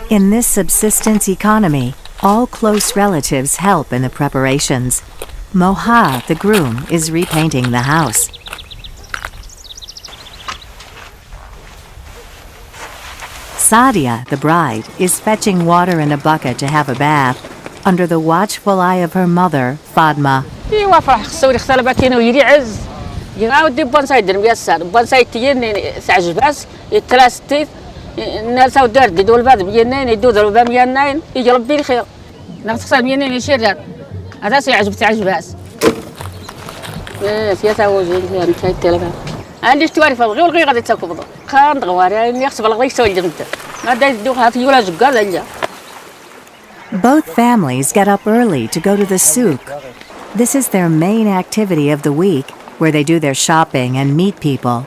In this subsistence economy, all close relatives help in the preparations. Moha, the groom, is repainting the house. Sadia, the bride, is fetching water in a bucket to have a bath, under the watchful eye of her mother, Fadma. Both families get up early to go to the souk. This is their main activity of the week, where they do their shopping and meet people.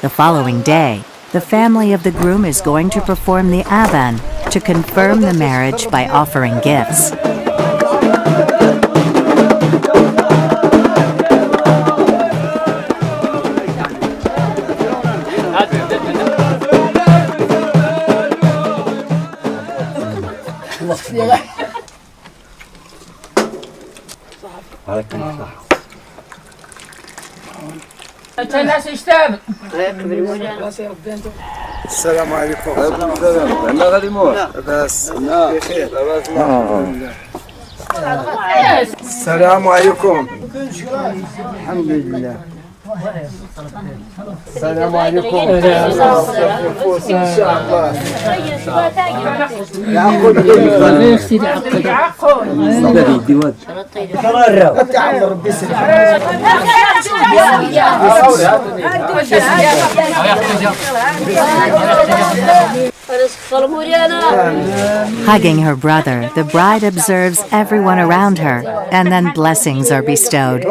The following day, the family of the groom is going to perform the adhan to confirm the marriage by offering gifts. السلام عليكم. أنا غادي مور. بس. بخير. السلام عليكم. الحمد لله. السلام عليكم. إن شاء الله. يعقوب. Hugging her brother, the bride observes everyone around her, and then blessings are bestowed.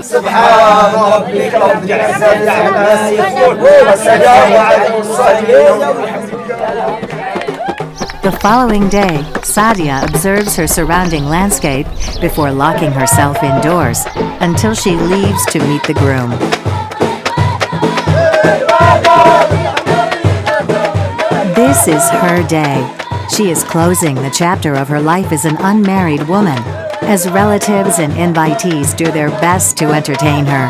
سبحان ربك رب العزة عما يصفون والسلام على المرسلين. The following day, Sadia observes her surrounding landscape before locking herself indoors until she leaves to meet the groom. This is her day. She is closing the chapter of her life as an unmarried woman, as relatives and invitees do their best to entertain her.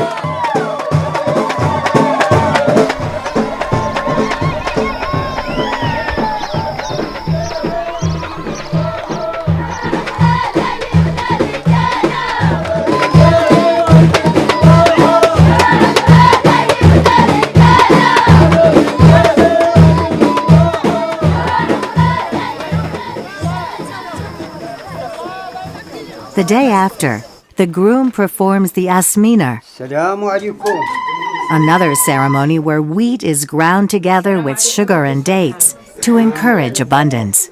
The day after, the groom performs the asminer, another ceremony where wheat is ground together with sugar and dates to encourage abundance.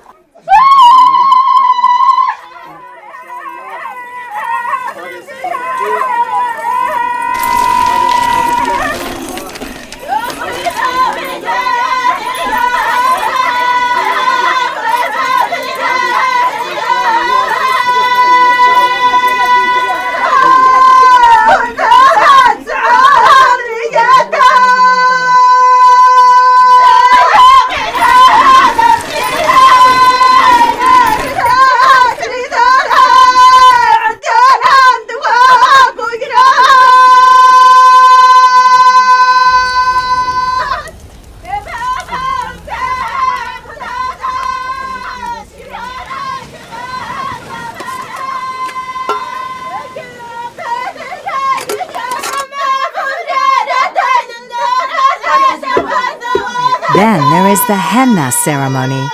Then there is the henna ceremony.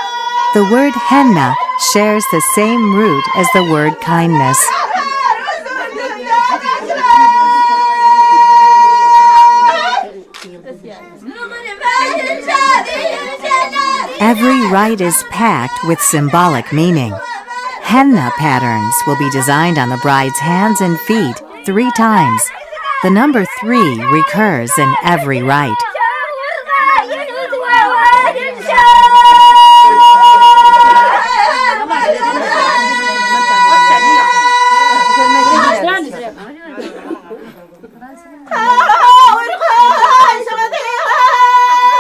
The word henna shares the same root as the word kindness. Every rite is packed with symbolic meaning. Henna patterns will be designed on the bride's hands and feet 3 times. The number 3 recurs in every rite.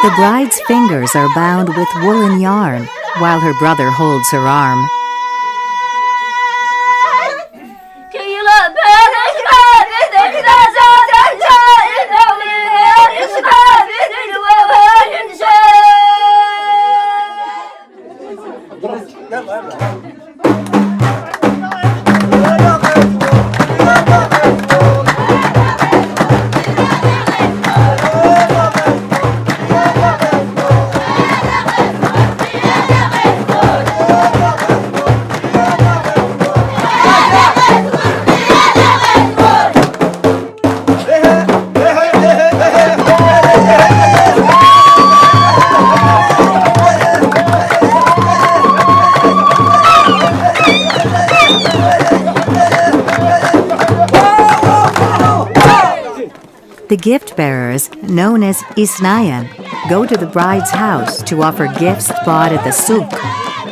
The bride's fingers are bound with woolen yarn while her brother holds her arm. The gift bearers, known as Isnayan, go to the bride's house to offer gifts bought at the souk.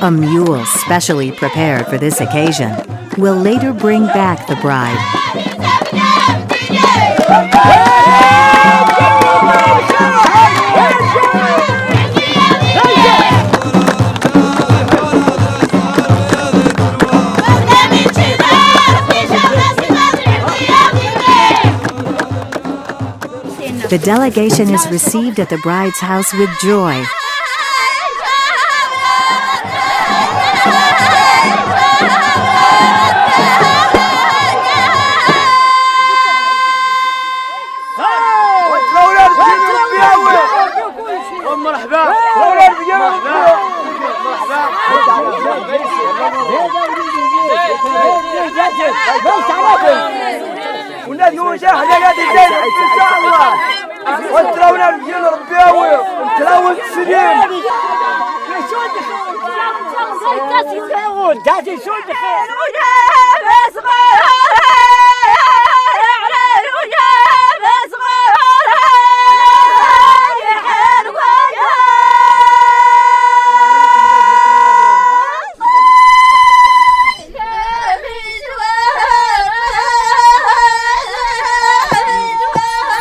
A mule specially prepared for this occasion will later bring back the bride. The delegation is received at the bride's house with joy.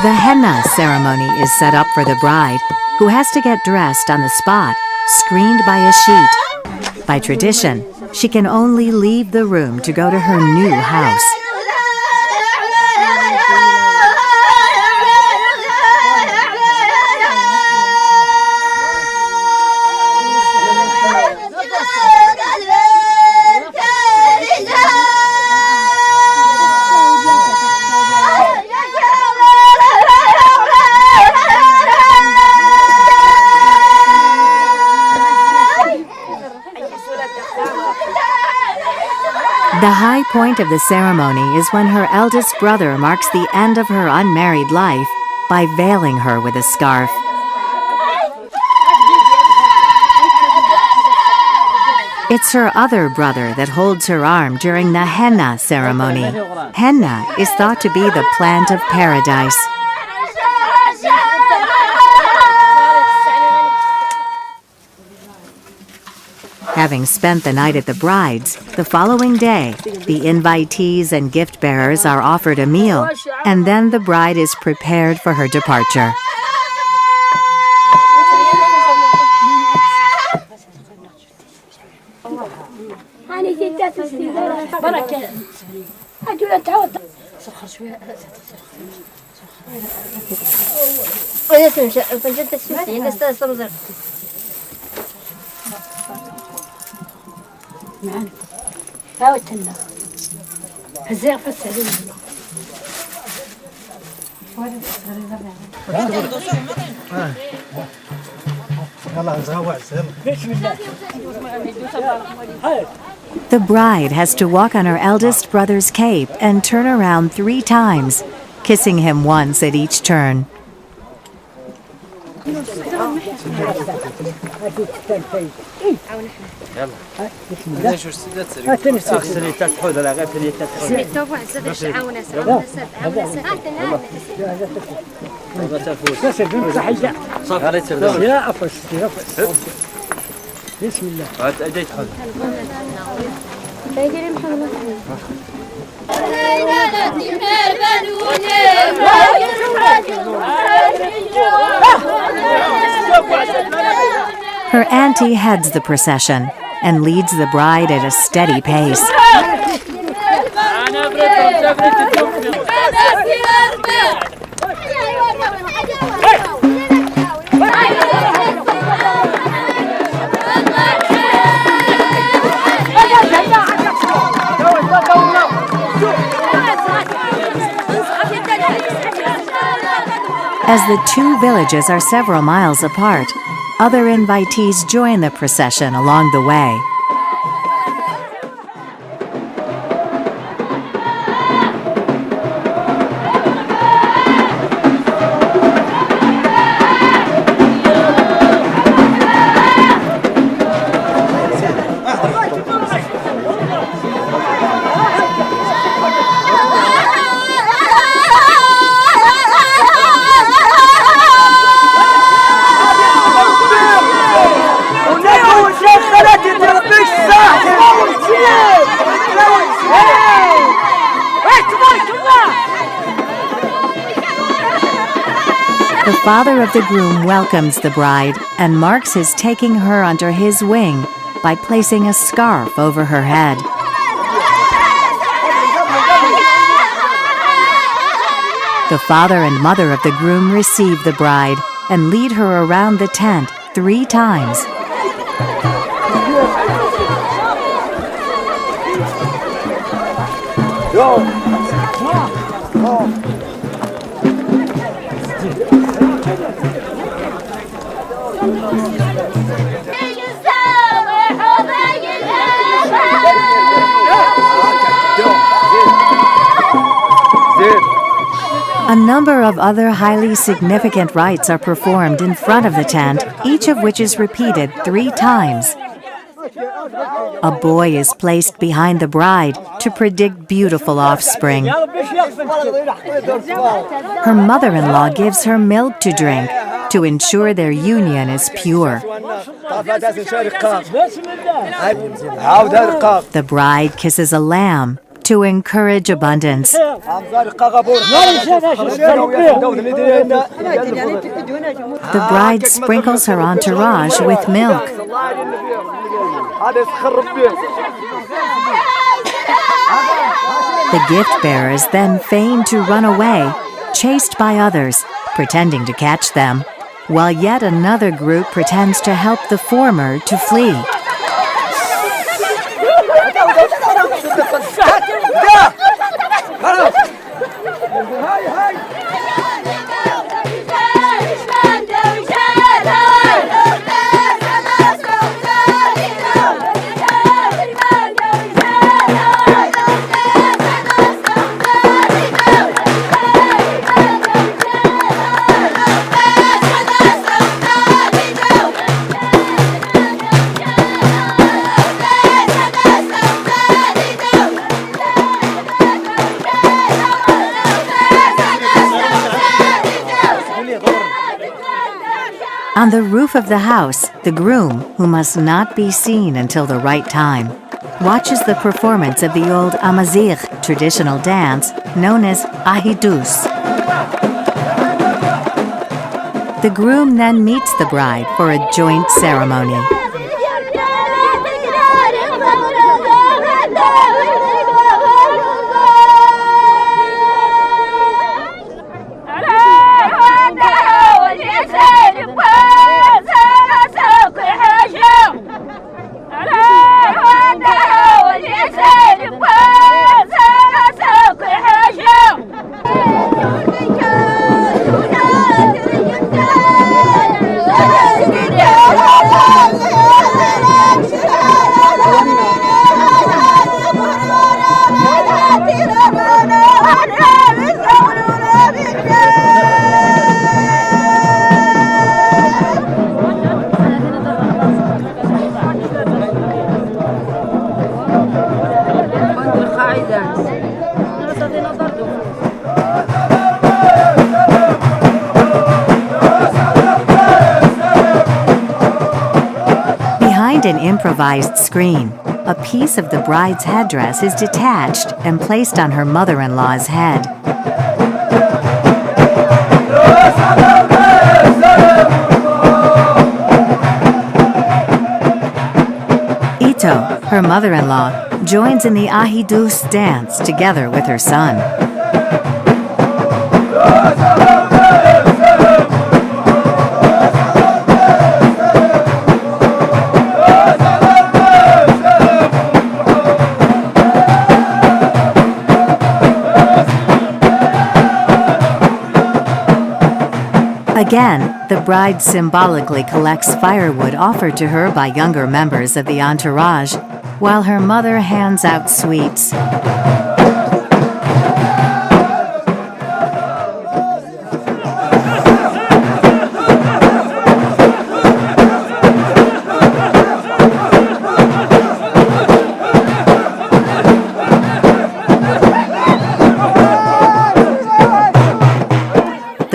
The henna ceremony is set up for the bride, who has to get dressed on the spot, screened by a sheet. By tradition, she can only leave the room to go to her new house. The high point of the ceremony is when her eldest brother marks the end of her unmarried life by veiling her with a scarf. It's her other brother that holds her arm during the henna ceremony. Henna is thought to be the plant of paradise. Having spent the night at the bride's, the following day, the invitees and gift bearers are offered a meal, and then the bride is prepared for her departure. The bride has to walk on her eldest brother's cape and turn around 3 times, kissing him once at each turn. Her auntie heads the procession and leads the bride at a steady pace. As the 2 villages are several miles apart, other invitees join the procession along the way. The father of the groom welcomes the bride and marks his taking her under his wing by placing a scarf over her head. The father and mother of the groom receive the bride and lead her around the tent 3 times. A number of other highly significant rites are performed in front of the tent, each of which is repeated 3 times. A boy is placed behind the bride to predict beautiful offspring. Her mother-in-law gives her milk to drink to ensure their union is pure. The bride kisses a lamb to encourage abundance. The bride sprinkles her entourage with milk. The gift bearers then feign to run away, chased by others, pretending to catch them, while yet another group pretends to help the former to flee. On the roof of the house, the groom, who must not be seen until the right time, watches the performance of the old Amazigh traditional dance known as ahidus. The groom then meets the bride for a joint ceremony. Yeah. behind an improvised screen, a piece of the bride's headdress is detached and placed on her mother-in-law's head. Ito, her mother-in-law, joins in the ahidus dance together with her son. Again, the bride symbolically collects firewood offered to her by younger members of the entourage, while her mother hands out sweets.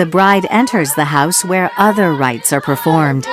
The bride enters the house where other rites are performed.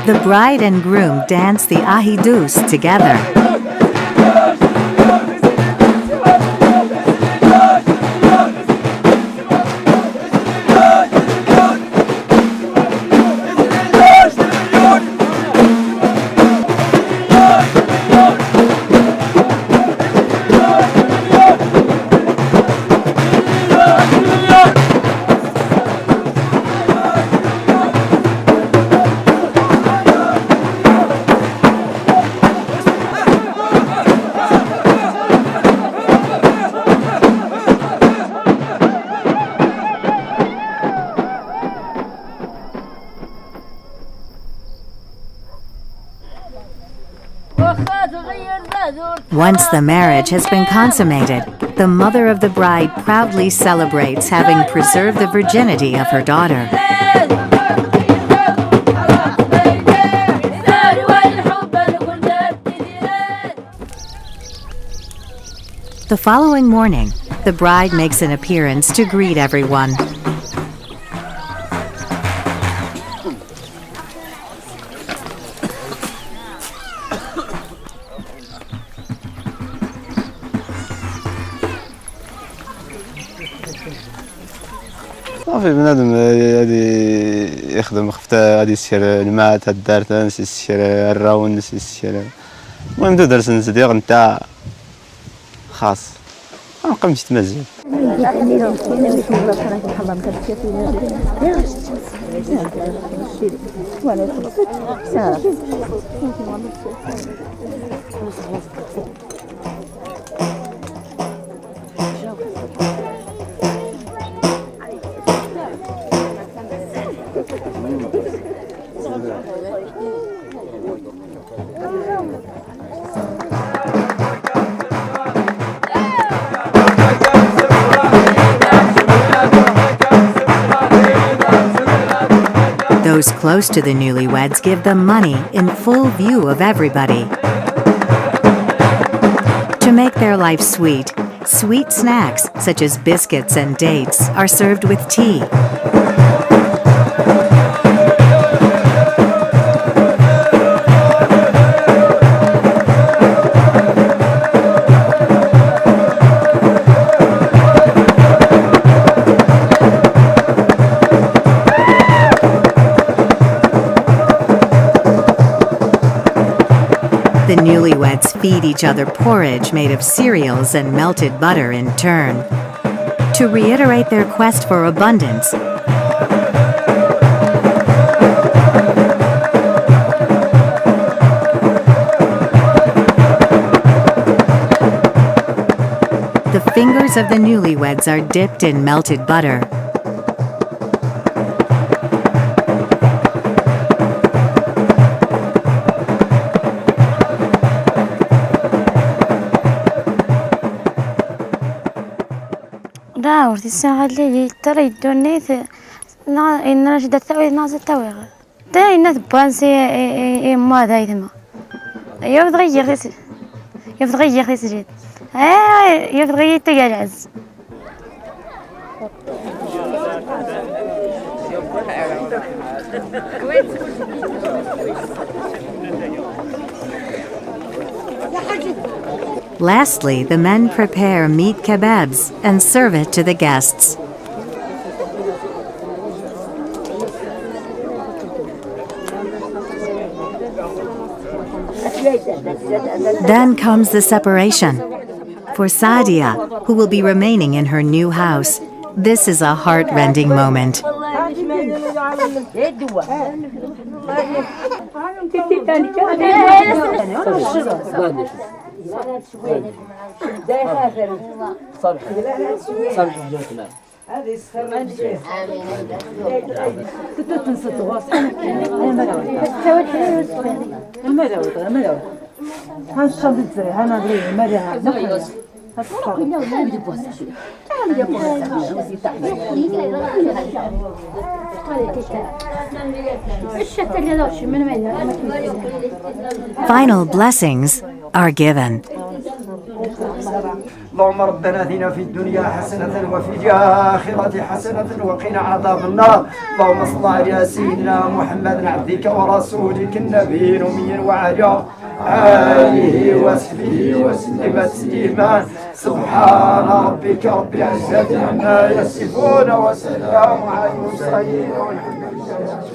The bride and groom dance the ahidus together. Once the marriage has been consummated, the mother of the bride proudly celebrates having preserved the virginity of her daughter. The following morning, the bride makes an appearance to greet everyone. صافي بنادم غادي يخدم خفته غادي يسير المات هاد الدار تنسي يسير الراون نسي يسير المهم تو درس نزيد نتاع خاص ما نقمش تمزيد Those close to the newlyweds give them money in full view of everybody. To make their life sweet, sweet snacks such as biscuits and dates are served with tea. The newlyweds feed each other porridge made of cereals and melted butter in turn. To reiterate their quest for abundance, fingers of the newlyweds are dipped in melted butter. راورتي الساعة اللي تريد دونيت إن رجد الثوي ناس التويغ تا إن تبانسي ما دايتما يفضغي سجد يفضغي تجلس. Lastly, the men prepare meat kebabs and serve it to the guests. Then comes the separation. For Sadia, who will be remaining in her new house, this is a heart-rending moment. Final blessings are given. اللهم ربنا آتنا في الدنيا حسنة وفي الآخرة حسنة وقنا عذاب النار. اللهم صل على سيدنا محمد عبدك ورسولك النبي الأمي وعلى آله وصحبه وسلم تسليما. سبحان ربك رب العزة عما يصفون وسلام على المرسلين والحمد لله.